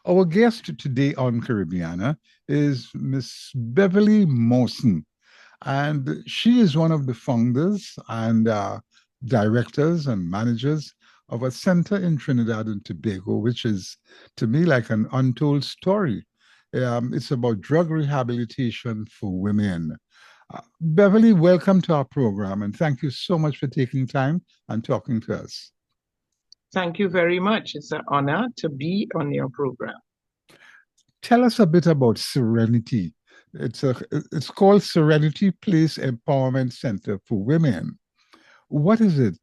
Our guest today on Caribbeana is Miss Beverly Morson, and she is one of the founders and directors and managers of a center in Trinidad and Tobago, which is to me like an untold story. It's about drug rehabilitation for women. Beverly, welcome to our program, and thank you so much for taking time and talking to us. Thank you very much. It's an honor to be on your program. Tell us a bit about Serenity. It's called Serenity Place Empowerment Center for Women. What is it?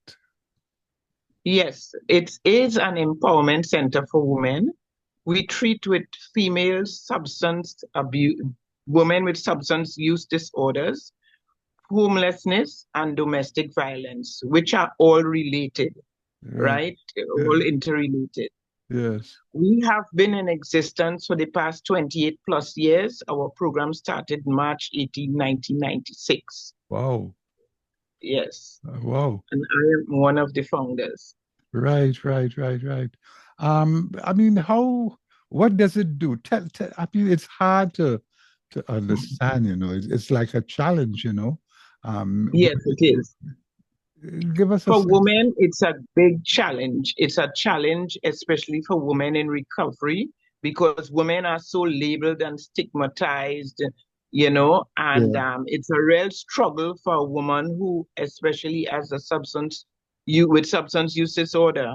Yes, it is an empowerment center for women. We treat with female substance abuse, women with substance use disorders, homelessness, and domestic violence, which are all related, Yeah, right? All yeah, interrelated. yes. We have been in existence for the past 28 plus years. Our program started March 18, 1996. Wow. Yes, Wow. and I am one of the founders. Right, right, right, right. I mean, what does it do? I mean, it's hard to understand, it's like a challenge, Yes, it is. Give us a For sense. women, it's a big challenge. It's a challenge, especially for women in recovery, because women are so labeled and stigmatized, and Yeah, it's a real struggle for a woman who, especially as a with substance use disorder,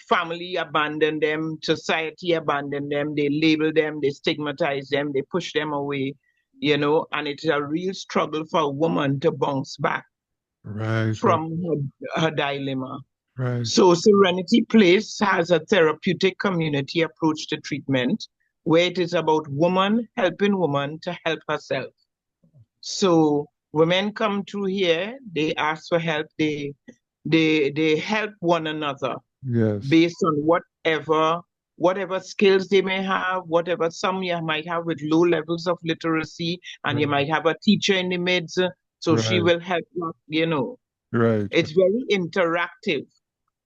family abandon them, society abandon them, they label them, they stigmatize them, they push them away, and it's a real struggle for a woman to bounce back right, right, from her dilemma. right, So, Serenity Place has a therapeutic community approach to treatment where it is about woman helping woman to help herself. So, women come through here, they ask for help, they help one another yes, based on whatever skills they may have, whatever some you might have with low levels of literacy, and you right, might have a teacher in the midst, so she right, will help you. right. It's very interactive.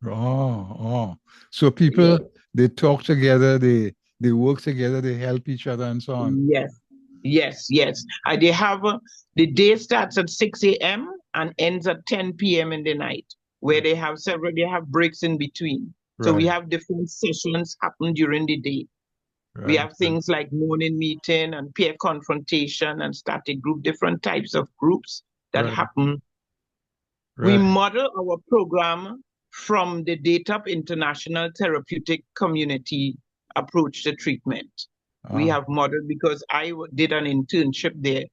Oh, oh. So people, Yeah. they talk together, they work together, they help each other and so on. Yes. Yes. Yes. They have the day starts at 6 a.m. and ends at 10 p.m. in the night, where they have breaks in between. So we Right, have different sessions happen during the day. We right, have things like morning meeting and peer confrontation and static group, different types of groups that right, happen. We right. model our program from the DATAP International Therapeutic Community approach to treatment. We Ah, have modeled because did an internship there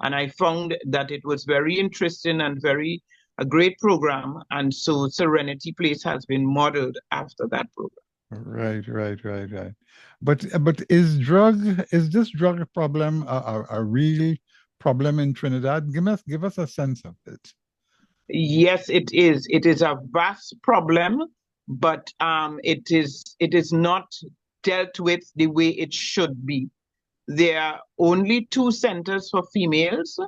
and I found that it was very interesting and a great program. And so Serenity Place has been modeled after that program. right, right, right, right. But is this drug problem a real problem in Trinidad? Give us a sense of it. Yes, it is. It is a vast problem, but it is not dealt with the way it should be. There are only two centers for females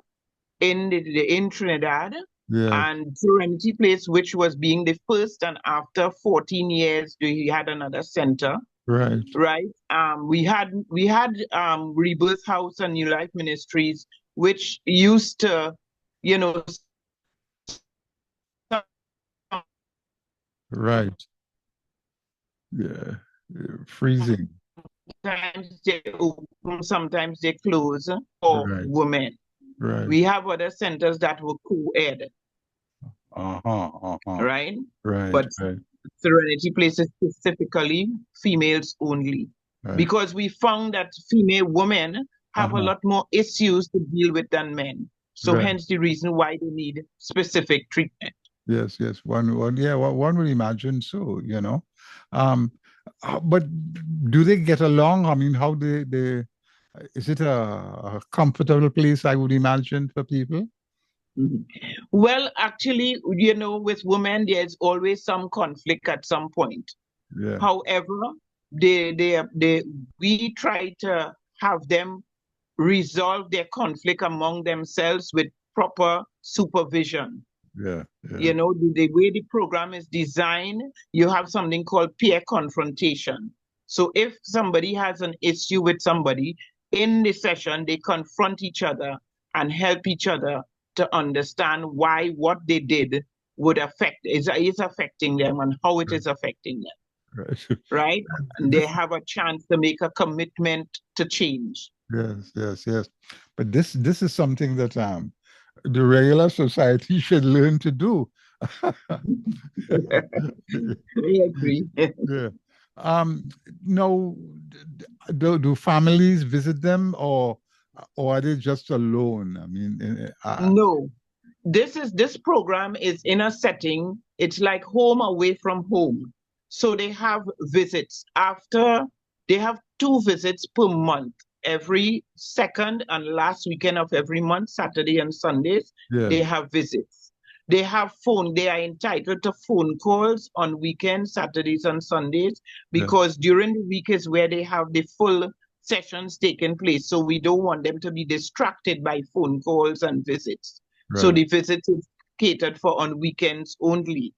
in Trinidad, Yes, and Serenity Place, which was being the first, and after 14 years, we had another center, right, right? We had Rebirth House and New Life Ministries, which used to, you know, right. Yeah, yeah, freezing. sometimes they open, sometimes they close for Right, women. right. We have other centers that were co-ed, Uh-huh, uh-huh. right? Right, But right, Serenity places specifically females only. right. Because we found that female women have a Uh-huh. lot more issues to deal with than men. So Right. hence the reason why they need specific treatment. Yes, yes. Yeah, one would imagine so, Um, but do they get along? I mean, how is it a comfortable place, I would imagine, for people? Mhm. Well, actually, with women, there's always some conflict at some point. Yeah, However, we try to have them resolve their conflict among themselves with proper supervision. yeah, yeah. The way the program is designed, you have something called peer confrontation. So if somebody has an issue with somebody in the session, they confront each other and help each other to understand why what they did would affect is affecting them and how it is affecting them, Right. right? And they This, have a chance to make a commitment to change. yes, yes, yes. But this is something that the regular society should learn to do. I agree. Yeah. Um, no, do families visit them, or are they just alone? I mean, No, this program is in a setting, it's like home away from home. So they have visits after, they have two visits per month, every second and last weekend of every month, Saturday and Sundays. yeah, They have visits. They are entitled to phone calls on weekends, Saturdays and Sundays, yeah, because during the week is where they have the full sessions taking place. So we don't want them to be distracted by phone calls and visits. So right, the visits is catered for on weekends only.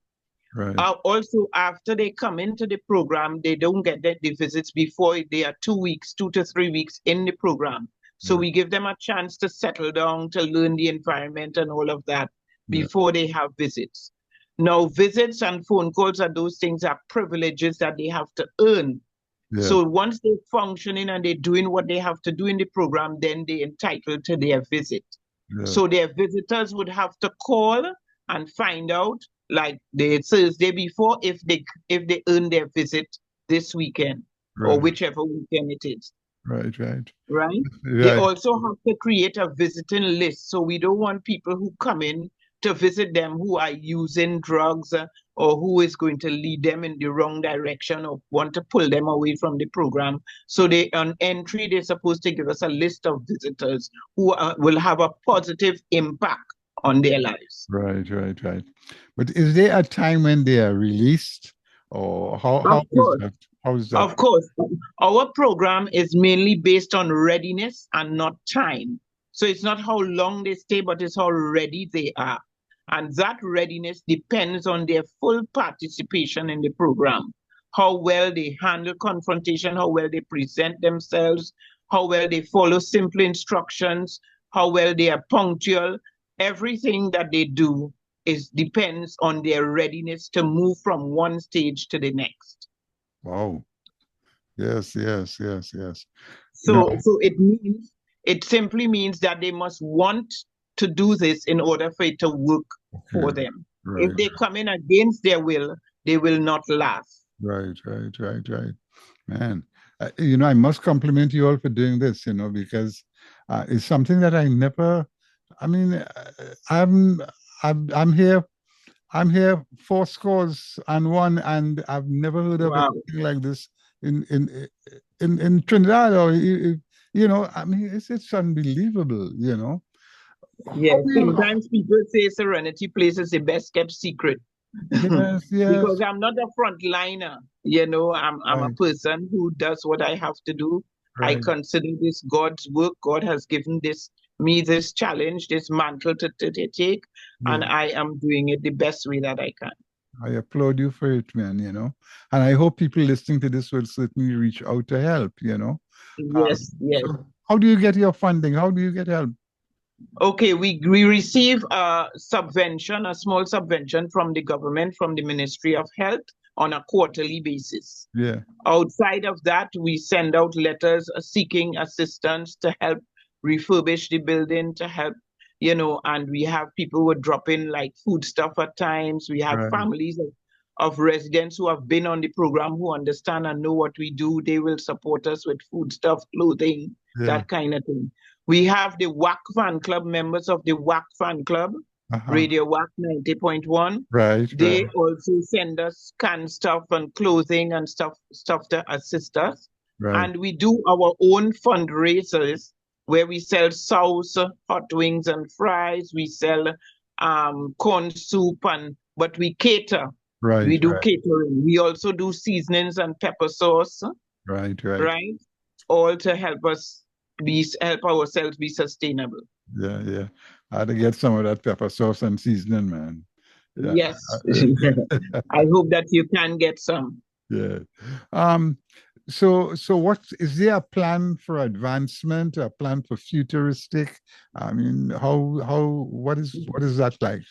right, Also, after they come into the program, they don't get the visits before they are 2 weeks, 2 to 3 weeks in the program. So yeah, we give them a chance to settle down, to learn the environment and all of that yeah, before they have visits. Now, visits and phone calls are those things are privileges that they have to earn. yeah, So once they're functioning and they're doing what they have to do in the program, then they're entitled to their visit. yeah, So their visitors would have to call and find out, like the Thursday before, if they earn their visit this weekend or right, whichever weekend it is, right, right, right? They right, also have to create a visiting list. So we don't want people who come in to visit them who are using drugs or who is going to lead them in the wrong direction or want to pull them away from the program. So they on entry, they're supposed to give us a list of visitors who will have a positive impact on their lives. right, right, right. But is there a time when they are released, or Of how is course. that? How is that? Of course, our program is mainly based on readiness and not time. So it's not how long they stay, but it's how ready they are. And that readiness depends on their full participation in the program, how well they handle confrontation, how well they present themselves, how well they follow simple instructions, how well they are punctual. Everything that they do is depends on their readiness to move from one stage to the next. Wow. Yes, yes, yes, yes. No, So it simply means that they must want to do this in order for it to work for okay. them. If Right, they come in against their will, they will not last. right, right, right, right. Man, I must compliment you all for doing this, because it's something that I never, I mean, I'm here, four scores and one, and I've never heard of Wow. anything like this in Trinidad, or I mean, it's unbelievable. How Yes. do you? Sometimes people say Serenity Place is the best kept secret. Yes, Because yes, I'm not a frontliner, I'm a right, person who does what I have to do. I right. consider this God's work. God has given this challenge, this mantle to take, and Yeah. I am doing it the best way that I can. I applaud you for it, man. And I hope people listening to this will certainly reach out to help. Yes, yes. So how do you get your funding? How do you get help? Okay, we receive a subvention, a small subvention from the government, from the Ministry of Health on a quarterly basis. Yeah, Outside of that, we send out letters seeking assistance to help refurbish the building, to help, and we have people who drop in like food stuff at times. We have right. families of residents who have been on the program who understand and know what we do. They will support us with food stuff, clothing, Yeah. that kind of thing. We have the WAC fan club, members of the WAC fan club, Uh-huh. Radio WAC 90.1. Right, They right, also send us canned stuff and clothing and stuff to assist us. right, And we do our own fundraisers where we sell sauce, hot wings and fries. We sell corn soup, but we cater. right, We do right, catering. We also do seasonings and pepper sauce, right, right. right? All to help ourselves be sustainable. Yeah, yeah. I had to get some of that pepper sauce and seasoning, man. Yeah. Yes. I hope that you can get some. Yeah. Um, So what is there a plan for advancement, a plan for futuristic? I mean, what is that like?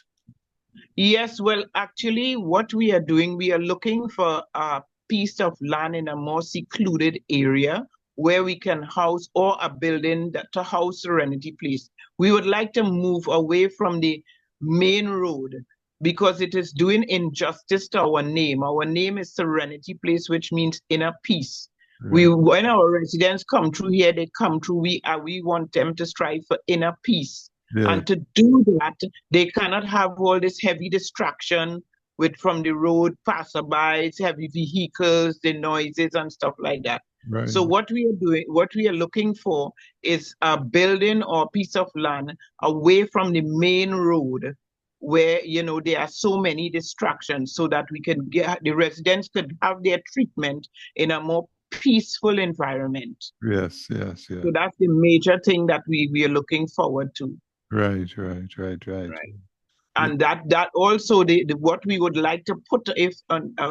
Yes, well, actually, what we are doing, we are looking for a piece of land in a more secluded area where we can house, or a building to house Serenity Place. We would like to move away from the main road because it is doing injustice to our name. Our name is Serenity Place, which means inner peace. Right. When our residents come through here, they come through. We want them to strive for inner peace, Yeah. and to do that, they cannot have all this heavy distraction with from the road, passerbys, heavy vehicles, the noises and stuff like that. Right. So what we are looking for is a building or a piece of land away from the main road where there are so many distractions, so that we can get the residents could have their treatment in a more peaceful environment. Yes, yes, yeah. So that's the major thing that we are looking forward to. Right, right, right, right. Right. Yeah. And that also the what we would like to put if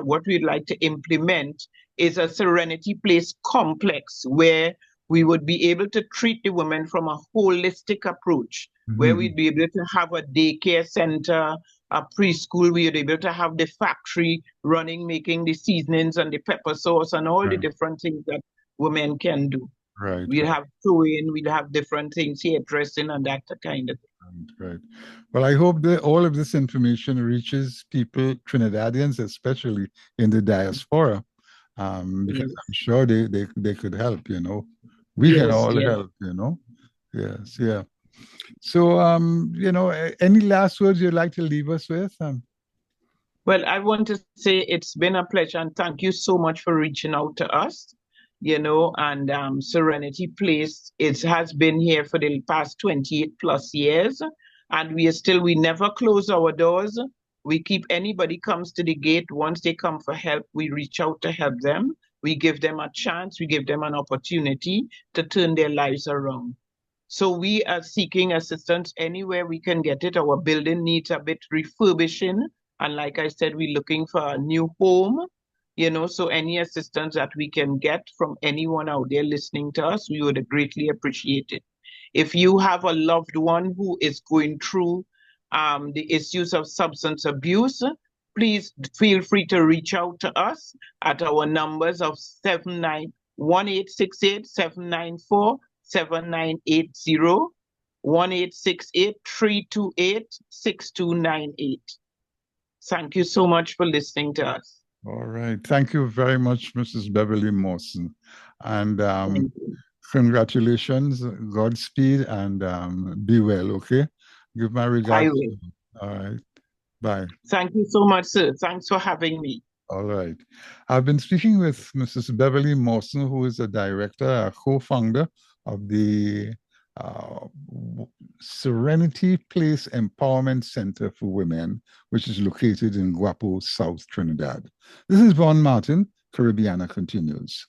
what we'd like to implement is a Serenity Place complex where we would be able to treat the women from a holistic approach, where Mhm. we'd be able to have a daycare center, a preschool. We'd be able to have the factory running, making the seasonings and the pepper sauce and all the Right, different things that women can do. right, We'd right. have sewing, we'd have different things, hairdressing and that kind of Right, right. Well, I hope that all of this information reaches people, Trinidadians, especially in the diaspora, because thing. I'm sure they could help, you know. We can Yes, all yes. help, you know. Yes, yeah. So, any last words you'd like to leave us with? Well, I want to say it's been a pleasure and thank you so much for reaching out to us. And Serenity Place, it has been here for the past 28 plus years, and we never close our doors. We keep anybody comes to the gate. Once they come for help, we reach out to help them. We give them a chance, we give them an opportunity to turn their lives around. So we are seeking assistance anywhere we can get it. Our building needs a bit refurbishing. And like I said, we're looking for a new home. So any assistance that we can get from anyone out there listening to us, we would greatly appreciate it. If you have a loved one who is going through the issues of substance abuse, please feel free to reach out to us at our numbers of 791868 794 7980 1-868-328-6298. Thank you so much for listening to us. All right. Thank you very much, Mrs. Beverly Morson. And Thank you. congratulations, Godspeed, and be well, okay? Give my I regards. will. All right. Bye. Thank you so much, sir. Thanks for having me. All right. I've been speaking with Mrs. Beverly Morson, who is a director, a co-founder of the uh, Serenity Place Empowerment Center for Women, which is located in Guapo, South Trinidad. This is Von Martin. Caribbeana continues.